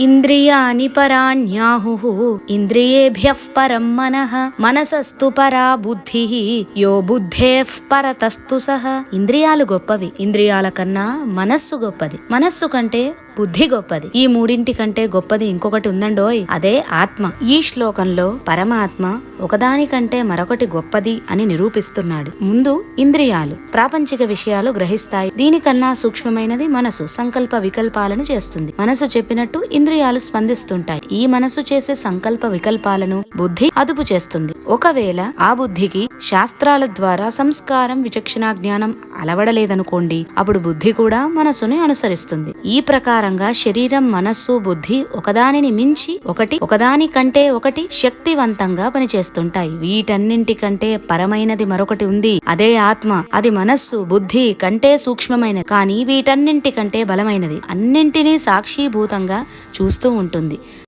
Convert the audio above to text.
ఇంద్రియాని పరాణ్యాహుః ఇంద్రియేభ్యః పరం మనః మనసస్తు పరా బుద్ధిః యో బుద్ధేః పరతస్తు సః. ఇంద్రియాలు గొప్పవి, ఇంద్రియాల కన్నా మనస్సు గొప్పది, మనస్సు కంటే బుద్ధి గొప్పది. ఈ మూడింటి కంటే గొప్పది ఇంకొకటి ఉందండోయ్, అదే ఆత్మ. ఈ శ్లోకంలో పరమాత్మ ఒకదానికంటే మరొకటి గొప్పది అని నిరూపిస్తున్నాడు. ముందు ఇంద్రియాలు ప్రాపంచిక విషయాలు గ్రహిస్తాయి, దీనికన్నా సూక్ష్మమైనది మనసు సంకల్ప వికల్పాలను చేస్తుంది. మనసు చెప్పినట్టు ఇంద్రియాలు స్పందిస్తుంటాయి. ఈ మనసు చేసే సంకల్ప వికల్పాలను బుద్ధి అదుపు చేస్తుంది. ఒకవేళ ఆ బుద్ధికి శాస్త్రాల ద్వారా సంస్కారం విచక్షణ జ్ఞానం అలవడలేదనుకోండి, అప్పుడు బుద్ధి కూడా మనసుని అనుసరిస్తుంది. ఈ ప్రకారంగా శరీరం, మనస్సు, బుద్ధి ఒకదానిని మించి ఒకటి, ఒకదాని కంటే ఒకటి శక్తివంతంగా పనిచేస్తుంటాయి. వీటన్నింటికంటే పరమైనది మరొకటి ఉంది, అదే ఆత్మ. అది మనస్సు, బుద్ధి కంటే సూక్ష్మమైనది, కానీ వీటన్నింటికంటే బలమైనది. అన్నింటినీ సాక్షిభూతంగా చూస్తూ ఉంటుంది.